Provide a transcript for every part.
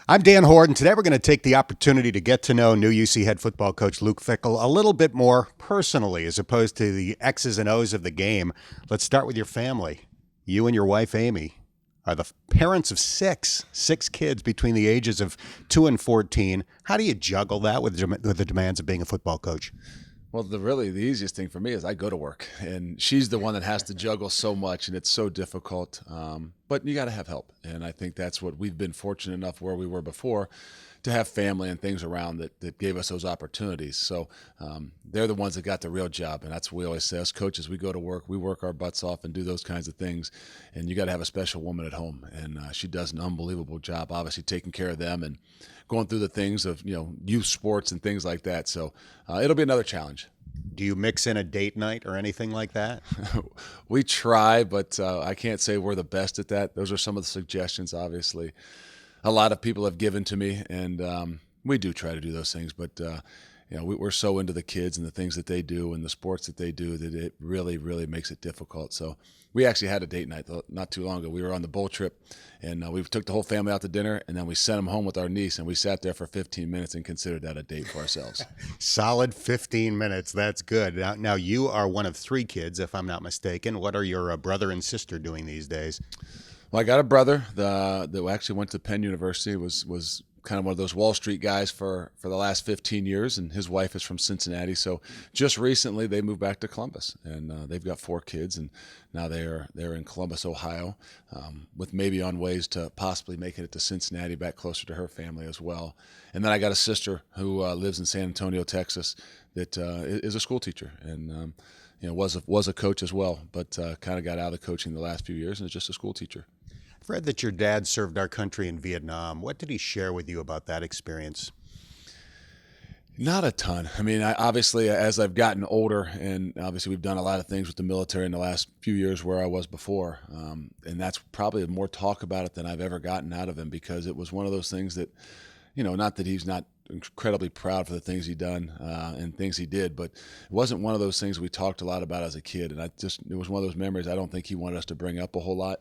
I'm Dan Hoard, and today we're going to take the opportunity to get to know new UC head football coach Luke Fickell a little bit more personally as opposed to the X's and O's of the game. Let's start with your family. You and your wife, Amy, are the parents of six kids between the ages of 2 and 14. How do you juggle that with the demands of being a football coach? Well, the easiest thing for me is I go to work, and she's the one that has to juggle so much, and it's so difficult. But you got to have help, and I think that's what we've been fortunate enough where we were before to have family and things around that gave us those opportunities. So they're the ones that got the real job, and that's what we always say. As coaches, we go to work, we work our butts off and do those kinds of things, and you got to have a special woman at home, and she does an unbelievable job, obviously taking care of them and going through the things of youth sports and things like that. So it'll be another challenge. Do you mix in a date night or anything like that? We try, but I can't say we're the best at that. Those are some of the suggestions, obviously. A lot of people have given to me, and we do try to do those things. But we're so into the kids and the things that they do and the sports that they do that it really, really makes it difficult. So we actually had a date night not too long ago. We were on the bowl trip, and we took the whole family out to dinner, and then we sent them home with our niece, and we sat there for 15 minutes and considered that a date for ourselves. Solid 15 minutes. That's good. Now, you are one of 3 kids, if I'm not mistaken. What are your brother and sister doing these days? Well, I got a brother that actually went to Penn University, was kind of one of those Wall Street guys for the last 15 years, and his wife is from Cincinnati. So just recently they moved back to Columbus, and they've got 4 kids, and now they're in Columbus, Ohio, with maybe on ways to possibly making it to Cincinnati, back closer to her family as well. And then I got a sister who lives in San Antonio, Texas, that is a school teacher, and was a coach as well, but kind of got out of the coaching the last few years and is just a school teacher. I've read that your dad served our country in Vietnam. What did he share with you about that experience? Not a ton. I mean, obviously, as I've gotten older, and obviously we've done a lot of things with the military in the last few years where I was before, and that's probably more talk about it than I've ever gotten out of him, because it was one of those things that, not that he's not incredibly proud for the things he done and things he did, but it wasn't one of those things we talked a lot about as a kid, and it was one of those memories I don't think he wanted us to bring up a whole lot.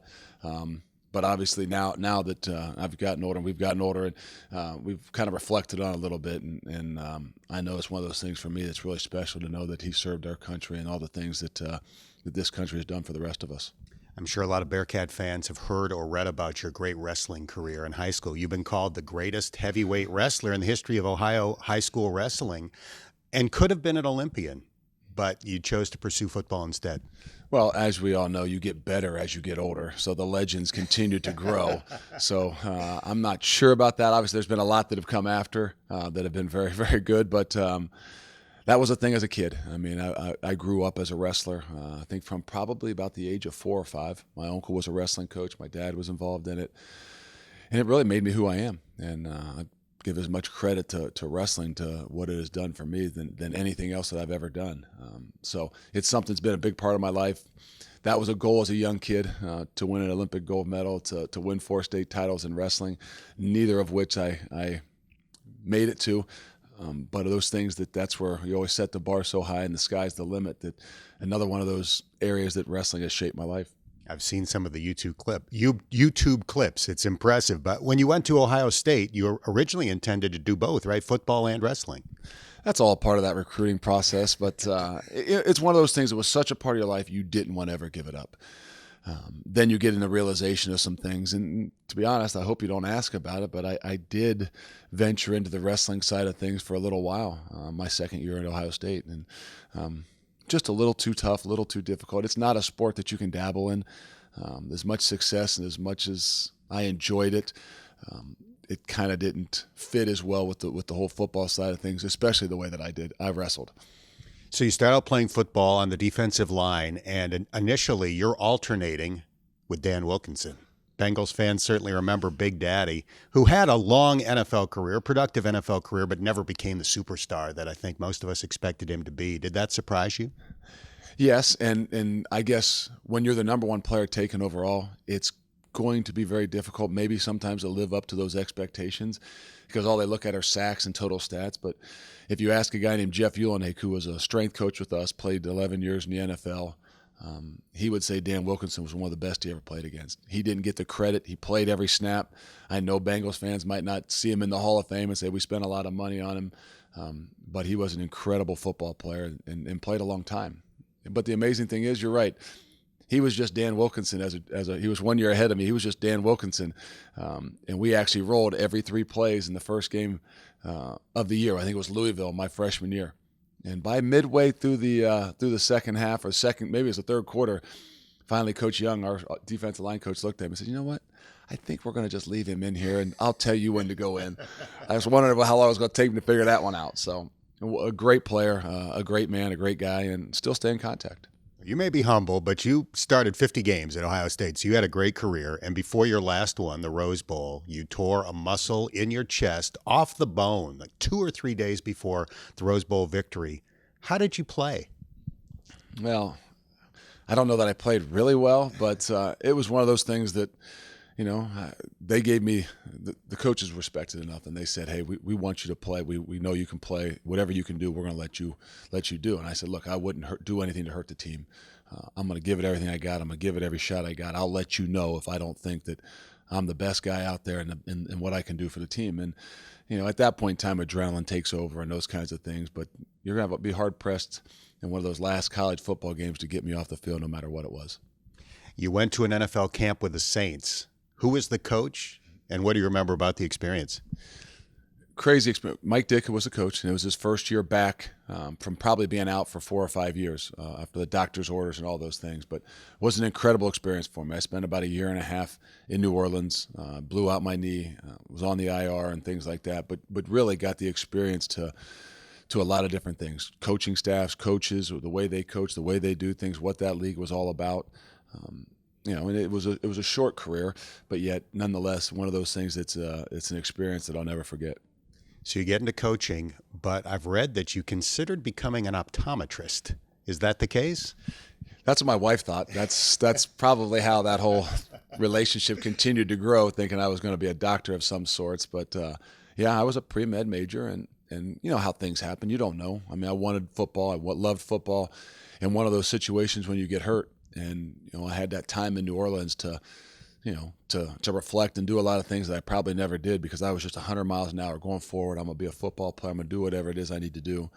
But obviously now that I've gotten older and we've gotten older, and we've kind of reflected on it a little bit, and I know it's one of those things for me that's really special to know that he served our country and all the things that this country has done for the rest of us. I'm sure a lot of Bearcat fans have heard or read about your great wrestling career in high school. You've been called the greatest heavyweight wrestler in the history of Ohio high school wrestling, and could have been an Olympian, but you chose to pursue football instead. Well, as we all know, you get better as you get older, so the legends continue to grow. So I'm not sure about that. Obviously, there's been a lot that have come after that have been very, very good, but that was a thing as a kid. I mean, I grew up as a wrestler, I think from probably about the age of 4 or 5. My uncle was a wrestling coach. My dad was involved in it, and it really made me who I am. And I give as much credit to wrestling, to what it has done for me, than anything else that I've ever done. So it's something that's been a big part of my life. That was a goal as a young kid, to win an Olympic gold medal, to win 4 state titles in wrestling, neither of which I made it to. But those things that's where you always set the bar so high and the sky's the limit, that another one of those areas that wrestling has shaped my life. I've seen some of the YouTube clips. It's impressive. But when you went to Ohio State, you originally intended to do both, right? Football and wrestling. That's all part of that recruiting process. But it's one of those things that was such a part of your life, you didn't want to ever give it up. Then you get in the realization of some things. And to be honest, I hope you don't ask about it, but I did venture into the wrestling side of things for a little while, my second year at Ohio State. And just a little too tough, a little too difficult. It's not a sport that you can dabble in. As much success and as much as I enjoyed it, it kind of didn't fit as well with the whole football side of things, especially the way that I did. I wrestled. So you start out playing football on the defensive line, and initially you're alternating with Dan Wilkinson. Bengals fans certainly remember Big Daddy, who had a long NFL career, productive NFL career, but never became the superstar that I think most of us expected him to be. Did that surprise you? Yes, and I guess when you're the number 1 player taken overall, it's going to be very difficult, maybe sometimes, to live up to those expectations, because all they look at are sacks and total stats. But if you ask a guy named Jeff Ulenake, who was a strength coach with us, played 11 years in the NFL, he would say Dan Wilkinson was one of the best he ever played against. He didn't get the credit. He played every snap. I know Bengals fans might not see him in the Hall of Fame and say we spent a lot of money on him, but he was an incredible football player and played a long time. But the amazing thing is, you're right. He was just Dan Wilkinson he was 1 year ahead of me. He was just Dan Wilkinson, and we actually rolled every 3 plays in the first game of the year. I think it was Louisville, my freshman year. And by midway through the second half, or maybe it was the third quarter, finally Coach Young, our defensive line coach, looked at me and said, "You know what? I think we're going to just leave him in here, and I'll tell you when to go in." I was wondering how long it was going to take him to figure that one out. So, a great player, a great man, a great guy, and still stay in contact. You may be humble, but you started 50 games at Ohio State, so you had a great career. And before your last one, the Rose Bowl, you tore a muscle in your chest off the bone, like 2 or 3 days before the Rose Bowl victory. How did you play? Well, I don't know that I played really well, but it was one of those things that, they gave me, the coaches respected enough, and they said, "Hey, we want you to play. We know you can play. Whatever you can do, we're going to let you do." And I said, "Look, I wouldn't do anything to hurt the team. I'm going to give it everything I got. I'm going to give it every shot I got. I'll let you know if I don't think that I'm the best guy out there and what I can do for the team." And at that point in time, adrenaline takes over and those kinds of things. But you're going to be hard pressed in one of those last college football games to get me off the field, no matter what it was. You went to an NFL camp with the Saints. Who was the coach, and what do you remember about the experience? Crazy experience. Mike Ditka was the coach, and it was his first year back from probably being out for 4 or 5 years after the doctor's orders and all those things. But it was an incredible experience for me. I spent about 1.5 years in New Orleans, blew out my knee, was on the IR and things like that, but really got the experience to a lot of different things. Coaching staffs, coaches, the way they coach, the way they do things, what that league was all about. And it was a short career, but yet nonetheless one of those things it's an experience that I'll never forget. So you get into coaching, but I've read that you considered becoming an optometrist. Is that the case? That's what my wife thought. That's probably how that whole relationship continued to grow, thinking I was going to be a doctor of some sorts. But I was a pre-med major, and you know how things happen. You don't know. I mean, I wanted football. I loved football. And one of those situations when you get hurt, and I had that time in New Orleans to reflect and do a lot of things that I probably never did because I was just 100 miles an hour going forward. I'm going to be a football player. I'm going to do whatever it is I need to do.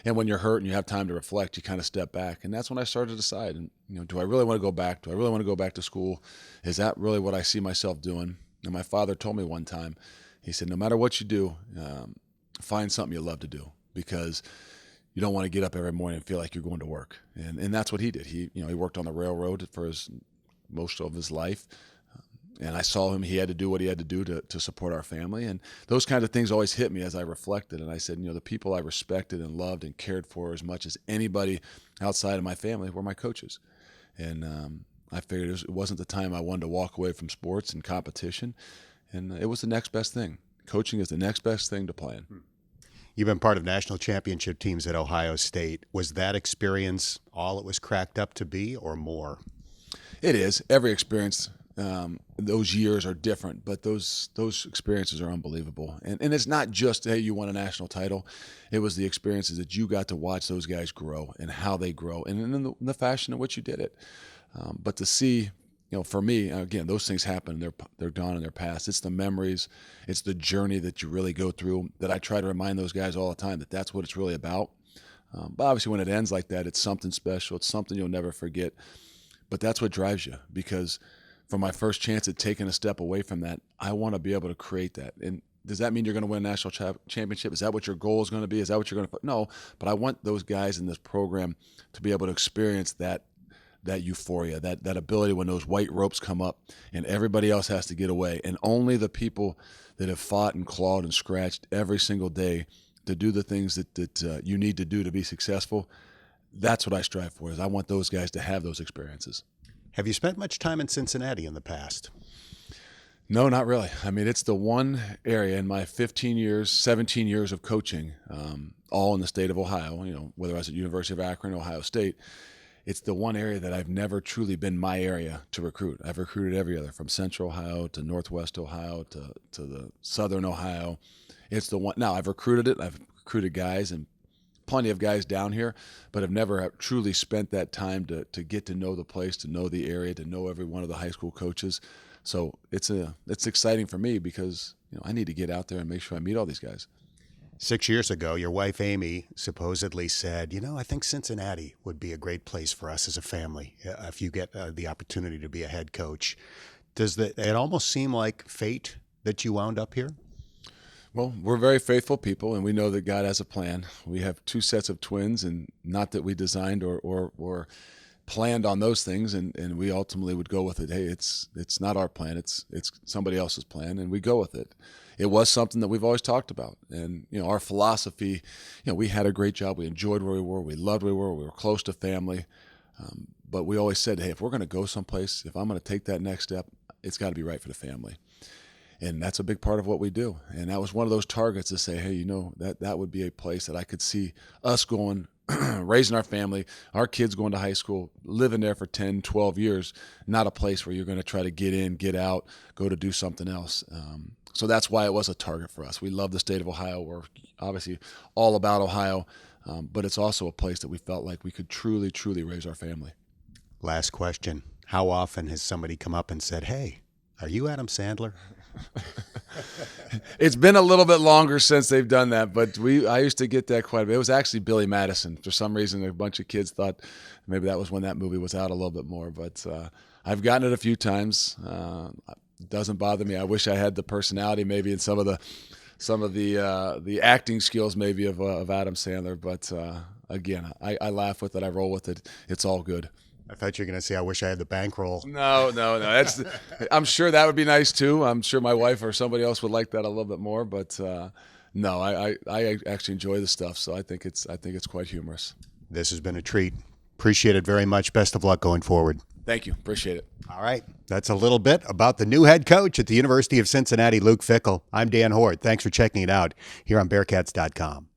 And when you're hurt and you have time to reflect, you kind of step back. And that's when I started to decide, do I really want to go back? Do I really want to go back to school? Is that really what I see myself doing? And my father told me one time, he said, no matter what you do, find something you love to do because you don't want to get up every morning and feel like you're going to work. And that's what he did. He worked on the railroad for most of his life. And I saw him, he had to do what he had to do to support our family. And those kinds of things always hit me as I reflected. And I said, the people I respected and loved and cared for as much as anybody outside of my family were my coaches. And I figured it wasn't the time I wanted to walk away from sports and competition. And it was the next best thing. Coaching is the next best thing to playing. You've been part of national championship teams at Ohio State. Was that experience all it was cracked up to be or more? It is. Every experience, those years are different, but those experiences are unbelievable. And it's not just, hey, you won a national title. It was the experiences that you got to watch those guys grow and how they grow and in the fashion in which you did it. But to see, for me, again, those things happen. They're gone in their past. It's the memories. It's the journey that you really go through that I try to remind those guys all the time that that's what it's really about. But obviously when it ends like that, it's something special. It's something you'll never forget. But that's what drives you because for my first chance at taking a step away from that, I want to be able to create that. And does that mean you're going to win a national championship? Is that what your goal is going to be? Is that what you're going to – no, but I want those guys in this program to be able to experience that euphoria, that ability when those white ropes come up and everybody else has to get away. And only the people that have fought and clawed and scratched every single day to do the things that you need to do to be successful, that's what I strive for, is I want those guys to have those experiences. Have you spent much time in Cincinnati in the past? No, not really. I mean, it's the one area in my 17 years of coaching, all in the state of Ohio, whether I was at University of Akron, Ohio State, it's the one area that I've never truly been my area to recruit. I've recruited every other, from Central Ohio to Northwest Ohio to the Southern Ohio. It's the one. Now, I've recruited it. I've recruited guys and plenty of guys down here, but have never truly spent that time to get to know the place, to know the area, to know every one of the high school coaches. So it's exciting for me because I need to get out there and make sure I meet all these guys. 6 years ago, your wife Amy supposedly said, I think Cincinnati would be a great place for us as a family if you get the opportunity to be a head coach. Does it almost seem like fate that you wound up here? Well, we're very faithful people, and we know that God has a plan. We have 2 sets of twins, and not that we designed or planned on those things, and we ultimately would go with it. Hey, it's not our plan; it's somebody else's plan, and we go with it. It was something that we've always talked about, and our philosophy. We had a great job. We enjoyed where we were. We loved where we were. We were close to family, but we always said, hey, if we're going to go someplace, if I'm going to take that next step, it's got to be right for the family. And that's a big part of what we do. And that was one of those targets to say, hey, that would be a place that I could see us going, raising our family, our kids going to high school, living there for 10, 12 years, not a place where you're going to try to get in, get out, go to do something else. So that's why it was a target for us. We love the state of Ohio. We're obviously all about Ohio, but it's also a place that we felt like we could truly, truly raise our family. Last question. How often has somebody come up and said, hey, are you Adam Sandler? It's been a little bit longer since they've done that, but I used to get that quite a bit. It was actually Billy Madison. For some reason, a bunch of kids thought maybe that was when that movie was out a little bit more. But I've gotten it a few times. It doesn't bother me. I wish I had the personality maybe and some of the acting skills maybe of Adam Sandler. But again, I laugh with it. I roll with it. It's all good. I thought you were going to say, I wish I had the bankroll. No. I'm sure that would be nice too. I'm sure my wife or somebody else would like that a little bit more. But no, I actually enjoy the stuff. So I think it's quite humorous. This has been a treat. Appreciate it very much. Best of luck going forward. Thank you. Appreciate it. All right. That's a little bit about the new head coach at the University of Cincinnati, Luke Fickell. I'm Dan Hoard. Thanks for checking it out here on Bearcats.com.